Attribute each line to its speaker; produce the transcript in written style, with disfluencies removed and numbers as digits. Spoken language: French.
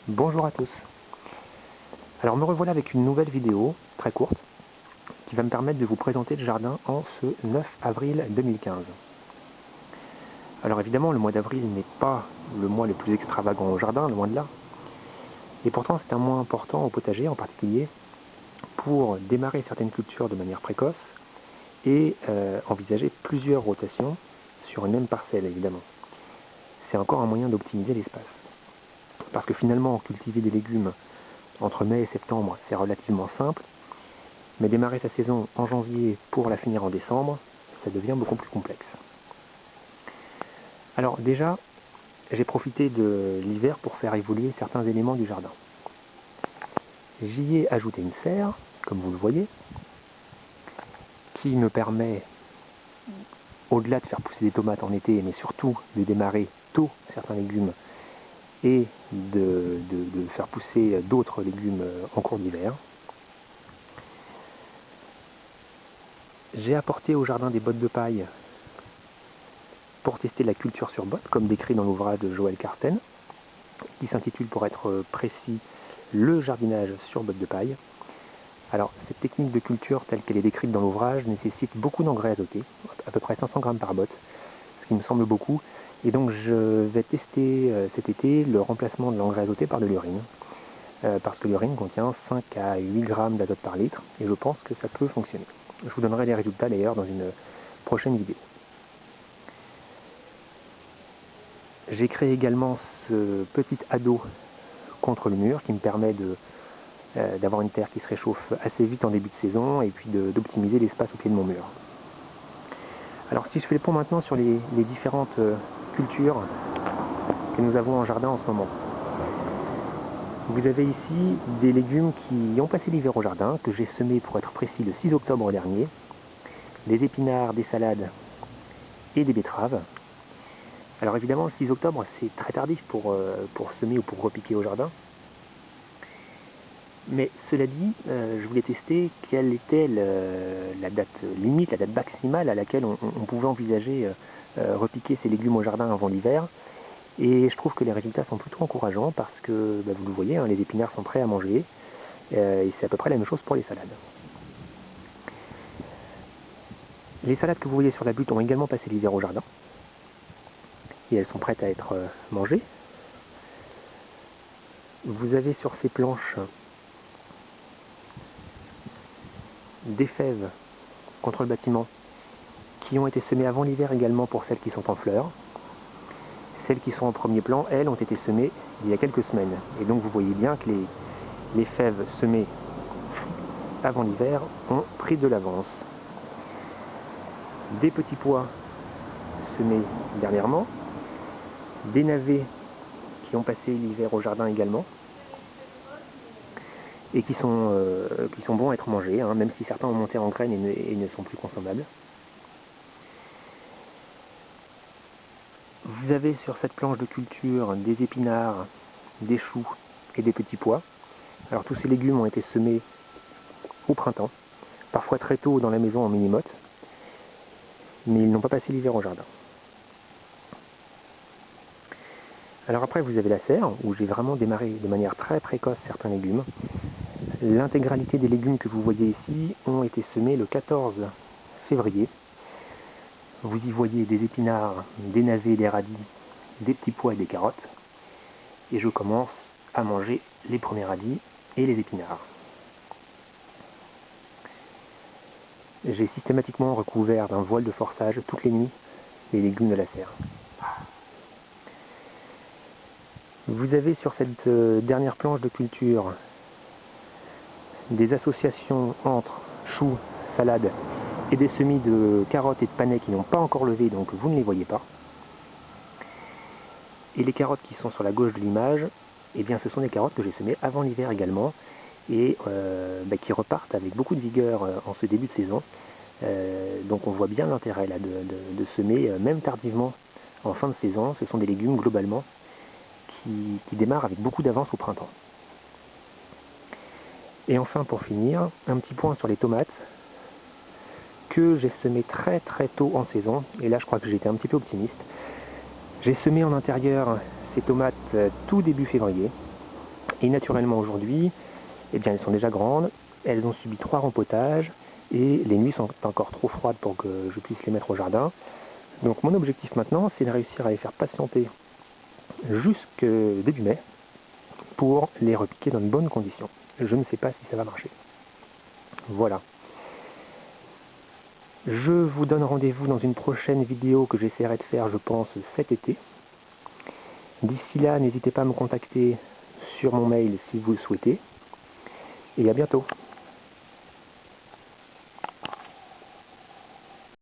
Speaker 1: Bonjour à tous. Alors me revoilà avec une nouvelle vidéo, très courte, qui va me permettre de vous présenter le jardin en ce 9 avril 2015. Alors évidemment, le mois d'avril n'est pas le mois le plus extravagant au jardin, loin de là. Et pourtant, c'est un mois important au potager en particulier pour démarrer certaines cultures de manière précoce et envisager plusieurs rotations sur une même parcelle, évidemment. C'est encore un moyen d'optimiser l'espace. Parce que finalement, cultiver des légumes entre mai et septembre, c'est relativement simple, mais démarrer sa saison en janvier pour la finir en décembre, ça devient beaucoup plus complexe. Alors déjà, j'ai profité de l'hiver pour faire évoluer certains éléments du jardin. J'y ai ajouté une serre, comme vous le voyez, qui me permet, au-delà de faire pousser des tomates en été, mais surtout de démarrer tôt certains légumes et de faire pousser d'autres légumes en cours d'hiver. J'ai apporté au jardin des bottes de paille pour tester la culture sur bottes, comme décrit dans l'ouvrage de Joël Carsten, qui s'intitule, pour être précis, le jardinage sur bottes de paille. Alors, cette technique de culture telle qu'elle est décrite dans l'ouvrage nécessite beaucoup d'engrais azotés, à peu près 500 grammes par botte, ce qui me semble beaucoup. Et donc je vais tester cet été le remplacement de l'engrais azoté par de l'urine, parce que l'urine contient 5 à 8 grammes d'azote par litre, et je pense que ça peut fonctionner. Je vous donnerai les résultats d'ailleurs dans une prochaine vidéo. J'ai créé également ce petit ado contre le mur qui me permet d'avoir une terre qui se réchauffe assez vite en début de saison et puis d'optimiser l'espace au pied de mon mur. Alors si je fais le point maintenant sur les différentes cultures que nous avons en jardin en ce moment. Vous avez ici des légumes qui ont passé l'hiver au jardin, que j'ai semés pour être précis le 6 octobre dernier, des épinards, des salades et des betteraves. Alors évidemment le 6 octobre c'est très tardif pour semer ou pour repiquer au jardin. Mais cela dit, je voulais tester quelle était la date limite, la date maximale à laquelle on pouvait envisager repiquer ces légumes au jardin avant l'hiver. Et je trouve que les résultats sont plutôt encourageants parce que, vous le voyez, les épinards sont prêts à manger. Et c'est à peu près la même chose pour les salades. Les salades que vous voyez sur la butte ont également passé l'hiver au jardin. Et elles sont prêtes à être mangées. Vous avez sur ces planches des fèves contre le bâtiment qui ont été semées avant l'hiver également pour celles qui sont en fleurs. Celles qui sont en premier plan, elles, ont été semées il y a quelques semaines. Et donc vous voyez bien que les fèves semées avant l'hiver ont pris de l'avance. Des petits pois semés dernièrement, des navets qui ont passé l'hiver au jardin également, et qui sont bons à être mangés, même si certains ont monté en graines et ne sont plus consommables. Vous avez sur cette planche de culture des épinards, des choux et des petits pois. Alors tous ces légumes ont été semés au printemps, parfois très tôt dans la maison en mini-motte, mais ils n'ont pas passé l'hiver au jardin. Alors après vous avez la serre, où j'ai vraiment démarré de manière très précoce certains légumes. L'intégralité des légumes que vous voyez ici ont été semés le 14 février. Vous y voyez des épinards, des navets, des radis, des petits pois et des carottes. Et je commence à manger les premiers radis et les épinards. J'ai systématiquement recouvert d'un voile de forçage toutes les nuits les légumes de la serre. Vous avez sur cette dernière planche de culture des associations entre choux, salades et des semis de carottes et de panais qui n'ont pas encore levé, donc vous ne les voyez pas. Et les carottes qui sont sur la gauche de l'image, eh bien ce sont des carottes que j'ai semées avant l'hiver également, et qui repartent avec beaucoup de vigueur en ce début de saison. Donc on voit bien l'intérêt là de semer, même tardivement en fin de saison. Ce sont des légumes globalement qui démarrent avec beaucoup d'avance au printemps. Et enfin pour finir, un petit point sur les tomates que j'ai semées très très tôt en saison, et là je crois que j'ai été un petit peu optimiste. J'ai semé en intérieur ces tomates tout début février, Et naturellement aujourd'hui, eh bien, elles sont déjà grandes, elles ont subi 3 rempotages, et les nuits sont encore trop froides pour que je puisse les mettre au jardin. Donc mon objectif maintenant, c'est de réussir à les faire patienter jusque début mai pour les repiquer dans de bonnes conditions. Je ne sais pas si ça va marcher. Voilà. Je vous donne rendez-vous dans une prochaine vidéo que j'essaierai de faire, je pense, cet été. D'ici là, n'hésitez pas à me contacter sur mon mail si vous le souhaitez. Et à bientôt.